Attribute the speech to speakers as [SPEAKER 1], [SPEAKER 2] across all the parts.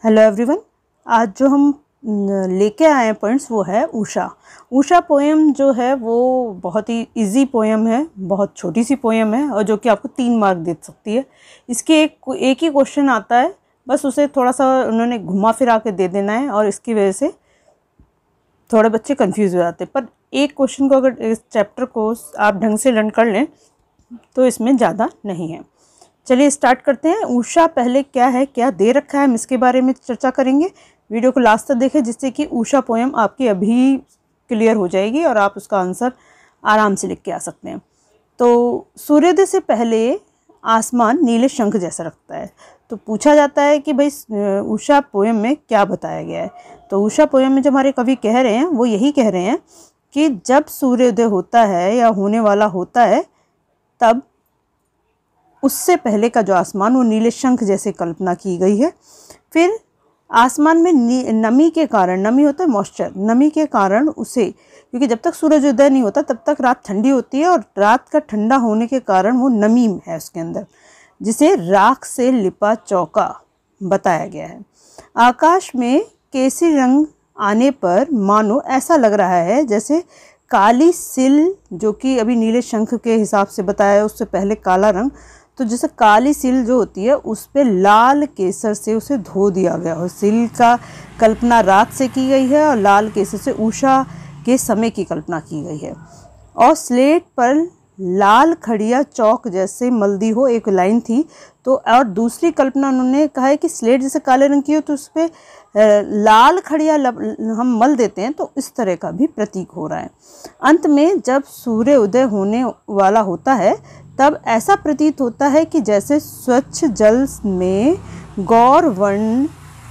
[SPEAKER 1] Hello everyone. आज जो हम लेके आए हैं पॉइंट्स वो है उषा। उषा पोएम जो है वो बहुत ही इजी पोएम है, बहुत छोटी सी पोएम है और जो कि आपको 3 मार्क दे सकती है। इसके एक ही क्वेश्चन आता है, बस उसे थोड़ा सा उन्होंने घुमा फिरा के दे देना है और इसकी वजह से थोड़े बच्चे कंफ्यूज हो जाते हैं। पर एक क्वेश्चन को अगर इस चैप्टर को आप ढंग से लर्न कर लें तो इसमें ज़्यादा नहीं है। चलिए स्टार्ट करते हैं। उषा पहले क्या है, क्या दे रखा है, हम इसके बारे में चर्चा करेंगे। वीडियो को लास्ट तक देखें जिससे कि उषा पोएम आपकी अभी क्लियर हो जाएगी और आप उसका आंसर आराम से लिख के आ सकते हैं। तो सूर्योदय से पहले आसमान नीले शंख जैसा लगता है। तो पूछा जाता है कि भाई उषा पोएम में क्या बताया गया है। तो उषा पोएम में जो हमारे कवि कह रहे हैं वो यही कह रहे हैं कि जब सूर्योदय होता है या होने वाला होता है तब उससे पहले का जो आसमान वो नीले शंख जैसे कल्पना की गई है। फिर आसमान में नमी के कारण, नमी होता है मॉइस्चर, नमी के कारण उसे, क्योंकि जब तक सूरजोदय नहीं होता तब तक रात ठंडी होती है और रात का ठंडा होने के कारण वो नमी है उसके अंदर, जिसे राख से लिपा चौका बताया गया है। आकाश में केसरी रंग आने पर मानो ऐसा लग रहा है जैसे काली सिल, जो कि अभी नीले शंख के हिसाब से बताया है, उससे पहले काला रंग, तो जैसे काली सिल जो होती है उस पे लाल केसर से उसे धो दिया गया और सिल का कल्पना रात से की गई है और लाल केसर से उषा के समय की कल्पना की गई है। और स्लेट पर लाल खड़िया चौक जैसे मलदी हो, एक लाइन थी। तो और दूसरी कल्पना उन्होंने कहा है कि स्लेट जैसे काले रंग की हो तो उस पर लाल खड़िया हम मल देते हैं, तो इस तरह का भी प्रतीक हो रहा है। अंत में जब सूर्य उदय होने वाला होता है तब ऐसा प्रतीत होता है कि जैसे स्वच्छ जल में गौर वर्ण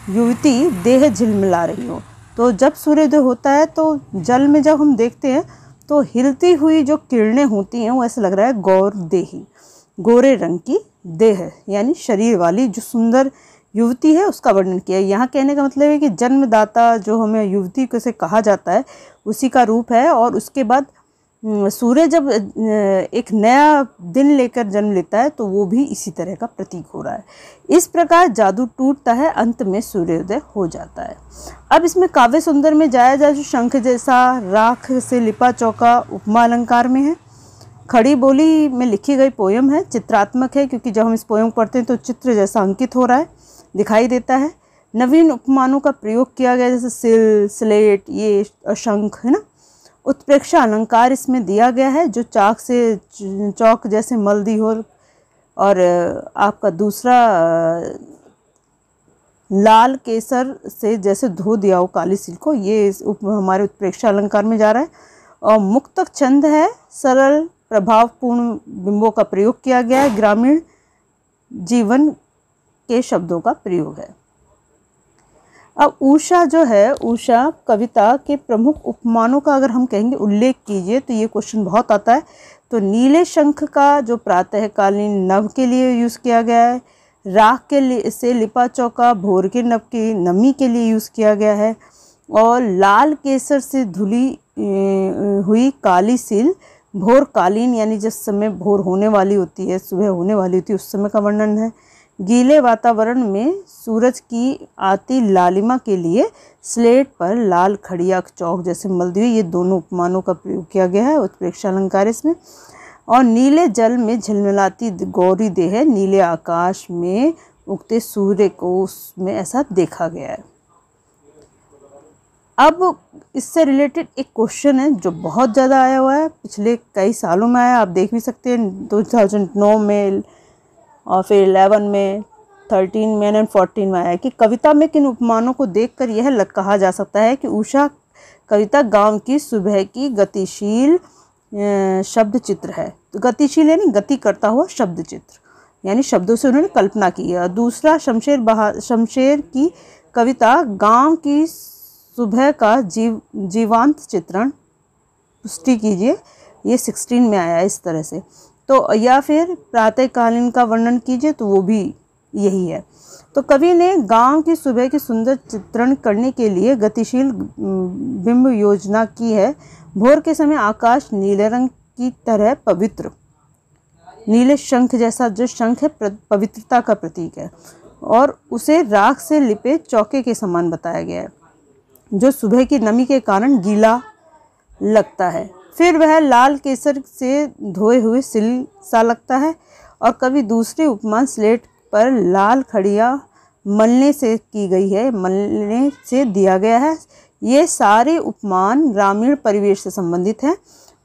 [SPEAKER 1] युवती देह झिलमिला रही हो। तो जब सूर्योदय होता है तो जल में जब हम देखते हैं तो हिलती हुई जो किरणें होती हैं वो ऐसा लग रहा है गौर देही, गोरे रंग की देह यानी शरीर वाली जो सुंदर युवती है उसका वर्णन किया है। यहाँ कहने का मतलब है कि जन्मदाता जो हमें युवती को से कहा जाता है उसी का रूप है। और उसके बाद सूर्य जब एक नया दिन लेकर जन्म लेता है तो वो भी इसी तरह का प्रतीक हो रहा है। इस प्रकार जादू टूटता है, अंत में सूर्योदय हो जाता है। अब इसमें काव्य सुंदर में जाया जाए, जो शंख जैसा राख से लिपा चौका उपमा अलंकार में है। खड़ी बोली में लिखी गई पोयम है, चित्रात्मक है क्योंकि जब हम इस पोयम को पढ़ते हैं तो चित्र जैसा अंकित हो रहा है, दिखाई देता है। नवीन उपमानों का प्रयोग किया गया, जैसे सिल, स्लेट, ये शंख है ना। उत्प्रेक्षा अलंकार इसमें दिया गया है, जो चाक से चौक जैसे मलदी हो। और आपका दूसरा लाल केसर से जैसे धो दिया हो काली सिल को, ये हमारे उत्प्रेक्षा अलंकार में जा रहा है। और मुक्तक छंद है, सरल प्रभावपूर्ण बिंबों का प्रयोग किया गया है, ग्रामीण जीवन के शब्दों का प्रयोग है। अब उषा जो है, उषा कविता के प्रमुख उपमानों का अगर हम कहेंगे उल्लेख कीजिए तो ये क्वेश्चन बहुत आता है। तो नीले शंख का जो प्रातःकालीन नभ के लिए यूज़ किया गया है, राख के लिए से लिपा चौका भोर के नभ की नमी के लिए यूज़ किया गया है, और लाल केसर से धुली हुई काली सिल भोर कालीन यानी जिस समय भोर होने वाली होती है, सुबह होने वाली होती है, उस समय का वर्णन है। गीले वातावरण में सूरज की आती लालिमा के लिए स्लेट पर लाल खड़िया चौक जैसे मलदी हुई, ये दोनों उपमानों का प्रयोग किया गया है उत्प्रेक्षा अलंकार इसमें। और नीले जल में झिलमिलाती गौरी देह, नीले आकाश में उगते सूर्य को उसमें ऐसा देखा गया है। अब इससे रिलेटेड एक क्वेश्चन है जो बहुत ज़्यादा आया हुआ है, पिछले कई सालों में आया, आप देख भी सकते हैं 2009 में और फिर 11 में, 13 में एंड 14 में आया कि कविता में किन उपमानों को देखकर यह कहा जा सकता है कि उषा कविता गांव की सुबह की गतिशील शब्द चित्र है। तो गतिशील यानी गति करता हुआ शब्द चित्र, यानी शब्दों से उन्होंने कल्पना की है। दूसरा शमशेर की कविता गांव की सुबह का जीवांत चित्रण, पुष्टि कीजिए, ये 16 में आया इस तरह से। तो या फिर प्रातःकालीन का वर्णन कीजिए, तो वो भी यही है। तो कवि ने गांव की सुबह की सुंदर चित्रण करने के लिए गतिशील बिंब योजना की है। भोर के समय आकाश नीले रंग की तरह पवित्र, नीले शंख जैसा जो शंख है पवित्रता का प्रतीक है। और उसे राख से लिपे चौके के समान बताया गया है, जो सुबह की नमी के कारण गीला लगता है। फिर वह लाल केसर से धोए हुए सिल सा लगता है। और कभी दूसरी उपमान स्लेट पर लाल खड़िया मलने से की गई है, मलने से दिया गया है। ये सारे उपमान ग्रामीण परिवेश से संबंधित हैं।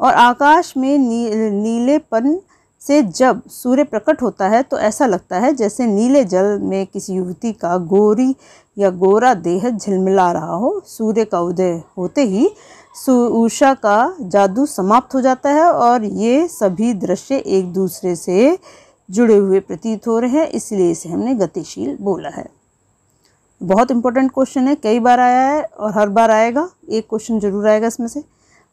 [SPEAKER 1] और आकाश में नीलेपन से जब सूर्य प्रकट होता है तो ऐसा लगता है जैसे नीले जल में किसी युवती का गोरी या गोरा देह झिलमिला रहा हो। सूर्य का उदय होते ही उषा का जादू समाप्त हो जाता है और ये सभी दृश्य एक दूसरे से जुड़े हुए प्रतीत हो रहे हैं, इसलिए इसे हमने गतिशील बोला है। बहुत इंपॉर्टेंट क्वेश्चन है, कई बार आया है और हर बार आएगा, एक क्वेश्चन जरूर आएगा इसमें से।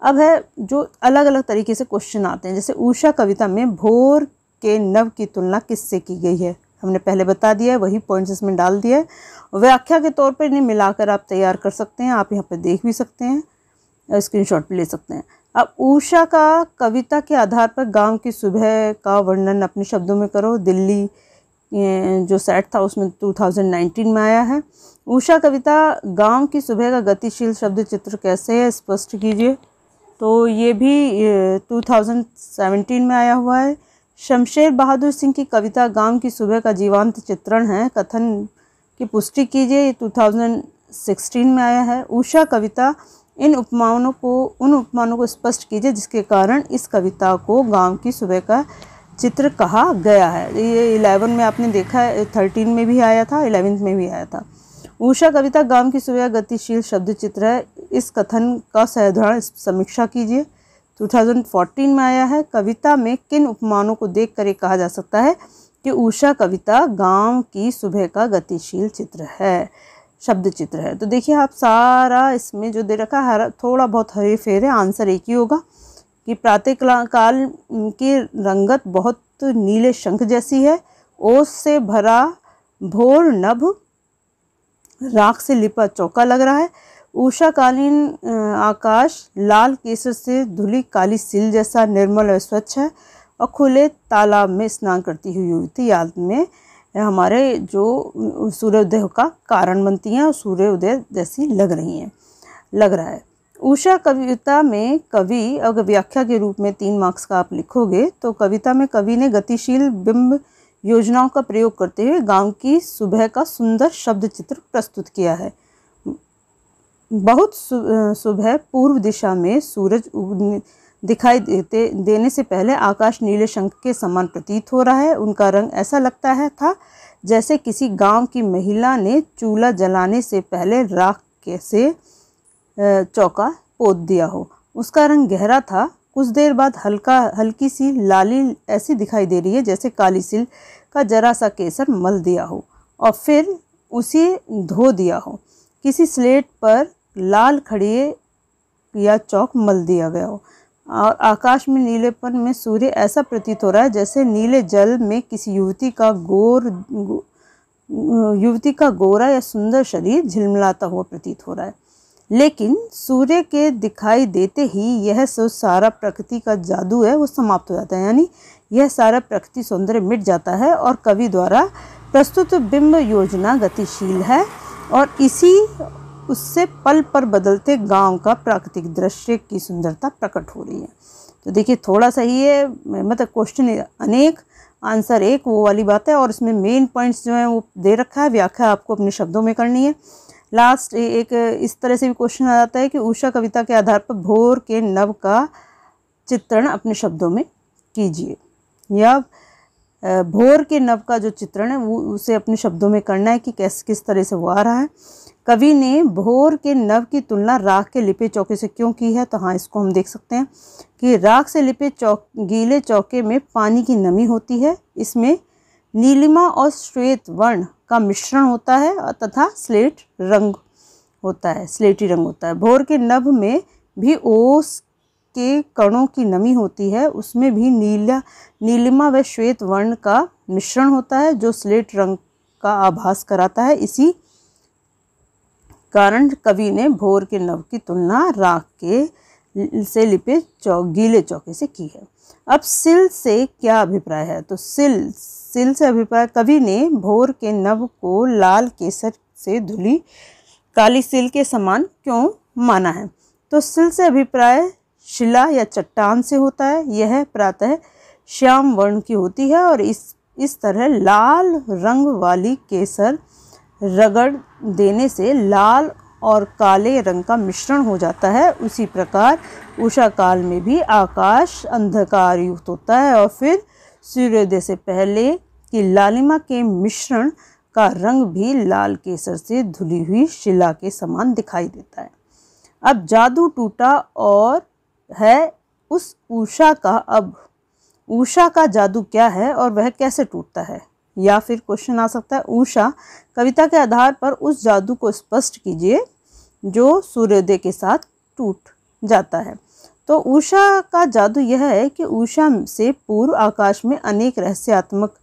[SPEAKER 1] अब है जो अलग अलग तरीके से क्वेश्चन आते हैं, जैसे उषा कविता में भोर के नव की तुलना किससे की गई है, हमने पहले बता दिया है, वही पॉइंट्स इसमें डाल दिया है। व्याख्या के तौर पर इन्हें मिलाकर आप तैयार कर सकते हैं, आप यहाँ पर देख भी सकते हैं, स्क्रीनशॉट भी ले सकते हैं। अब उषा का कविता के आधार पर गांव की सुबह का वर्णन अपने शब्दों में करो। दिल्ली जो सेट था उसमें 2019 में आया है। उषा कविता गांव की सुबह का गतिशील शब्द चित्र कैसे है, स्पष्ट कीजिए। तो ये भी 2017 में आया हुआ है। शमशेर बहादुर सिंह की कविता गांव की सुबह का जीवंत चित्रण है, कथन की पुष्टि कीजिए, ये 2016 में आया है। उषा कविता उन उपमानों को स्पष्ट कीजिए जिसके कारण इस कविता को गांव की सुबह का चित्र कहा गया है। ये 11 में आपने देखा है, 13 में भी आया था, 11 में भी आया था। उषा कविता गांव की सुबह गतिशील शब्द चित्र है, इस कथन का साधारण समीक्षा कीजिए। 2014 में आया है। कविता में किन उपमानों को देखकर कहा जा सकता है कि उषा कविता गांव की सुबह का गतिशील चित्र है, शब्द चित्र है। तो देखिए आप सारा इसमें जो दे रखा है थोड़ा बहुत हरे फेर है, आंसर एक ही होगा कि प्रातः काल की रंगत बहुत नीले शंख जैसी है, ओस से भरा भोर नभ राख से लिपा चौका लग रहा है। उषाकालीन आकाश लाल केसर से धुली काली सिल जैसा निर्मल और स्वच्छ है और खुले तालाब में स्नान करती हुई युवती याद में हमारे जो सूर्योदय का कारण बनती हैं और सूर्योदय जैसी लग रहा है। उषा कविता में कवि अगर व्याख्या के रूप में 3 मार्क्स का आप लिखोगे तो कविता में कवि ने गतिशील बिंब योजनाओं का प्रयोग करते हुए गांव की सुबह का सुंदर शब्द चित्र प्रस्तुत किया है। बहुत सुबह पूर्व दिशा में सूरज दिखाई देने से पहले आकाश नीले शंख के समान प्रतीत हो रहा है। उनका रंग ऐसा लगता है था जैसे किसी गांव की महिला ने चूल्हा जलाने से पहले राख से चौका पोत दिया हो। उसका रंग गहरा था। कुछ देर बाद हल्की सी लाली ऐसी दिखाई दे रही है जैसे काली सिल का जरा सा केसर मल दिया हो और फिर उसे धो दिया हो। किसी स्लेट पर लाल खड़िए या चौक मल दिया गया हो और आकाश में नीलेपन में सूर्य ऐसा प्रतीत हो रहा है जैसे नीले जल में किसी युवती का गोरा या सुंदर शरीर झिलमिलाता हुआ प्रतीत हो रहा है। लेकिन सूर्य के दिखाई देते ही यह सारा प्रकृति का जादू है वो समाप्त हो जाता है, यानी यह सारा प्रकृति सौंदर्य मिट जाता है और कवि द्वारा प्रस्तुत बिंब योजना गतिशील है और उससे पल पर बदलते गांव का प्राकृतिक दृश्य की सुंदरता प्रकट हो रही है। तो देखिए थोड़ा सा ही है, मतलब क्वेश्चन अनेक आंसर एक, वो वाली बात है। और इसमें मेन पॉइंट्स जो हैं वो दे रखा है, व्याख्या आपको अपने शब्दों में करनी है। लास्ट एक इस तरह से भी क्वेश्चन आ जाता है कि उषा कविता के आधार पर भोर के नव का चित्रण अपने शब्दों में कीजिए, या भोर के नव का जो चित्रण है वो उसे अपने शब्दों में करना है कि किस तरह से वो आ रहा है। कवि ने भोर के नव की तुलना राख के लिपे चौके से क्यों की है, तो हाँ इसको हम देख सकते हैं कि राख से लिपे गीले चौके में पानी की नमी होती है, इसमें नीलिमा और श्वेत वर्ण का मिश्रण होता है तथा स्लेटी रंग होता है। भोर के नभ में भी ओस के कणों की नमी होती है, उसमें भी नीलिमा व श्वेत वर्ण का मिश्रण होता है जो स्लेट रंग का आभास कराता है। इसी कारण कवि ने भोर के नव की तुलना राख के से लिपे गीले चौके से की है। अब सिल से क्या अभिप्राय है? तो सिल से अभिप्राय, कवि ने भोर के नभ को लाल केसर से धुली काली सिल के समान क्यों माना है? तो सिल से अभिप्राय शिला या चट्टान से होता है। यह प्रातः श्याम वर्ण की होती है और इस तरह लाल रंग वाली केसर रगड़ देने से लाल और काले रंग का मिश्रण हो जाता है। उसी प्रकार उषा काल में भी आकाश अंधकार युक्त होता है और फिर सूर्योदय से पहले की लालिमा के मिश्रण का रंग भी लाल केसर से धुली हुई शिला के समान दिखाई देता है। अब जादू टूटा और है उस उषा का। अब उषा का जादू क्या है और वह कैसे टूटता है? या फिर क्वेश्चन आ सकता है, उषा कविता के आधार पर उस जादू को स्पष्ट कीजिए जो सूर्योदय के साथ टूट जाता है। तो उषा का जादू यह है कि उषा से पूर्व आकाश में अनेक रहस्यात्मक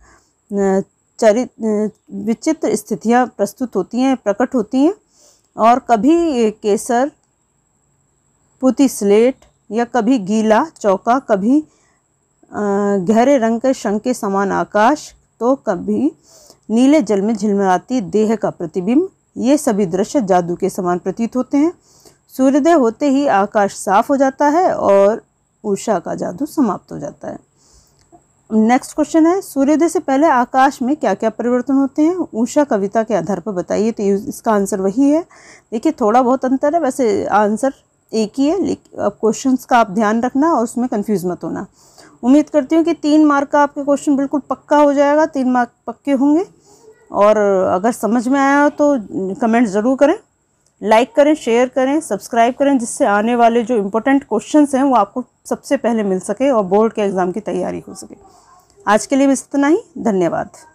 [SPEAKER 1] विचित्र स्थितियां प्रस्तुत होती हैं, प्रकट होती हैं, और कभी केसर पुती स्लेट या कभी गीला चौका, कभी गहरे रंग के शंख के समान आकाश, तो कभी नीले जल में झिलमिलाती देह का प्रतिबिंब। ये सभी दृश्य जादू के समान प्रतीत होते हैं। सूर्योदय होते ही आकाश साफ हो जाता है और उषा का जादू समाप्त हो जाता है। नेक्स्ट क्वेश्चन है, सूर्योदय से पहले आकाश में क्या क्या परिवर्तन होते हैं? उषा कविता के आधार पर बताइए। तो इसका आंसर वही है। देखिए थोड़ा बहुत अंतर है, वैसे आंसर एक ही है, लेकिन अब क्वेश्चंस का आप ध्यान रखना और उसमें कंफ्यूज मत होना। उम्मीद करती हूँ कि 3 मार्क का आपके क्वेश्चन बिल्कुल पक्का हो जाएगा, 3 मार्क पक्के होंगे। और अगर समझ में आया हो तो कमेंट ज़रूर करें, लाइक करें, शेयर करें, सब्सक्राइब करें, जिससे आने वाले जो इम्पोर्टेंट क्वेश्चंस हैं वो आपको सबसे पहले मिल सके और बोर्ड के एग्ज़ाम की तैयारी हो सके। आज के लिए बस इतना ही। धन्यवाद।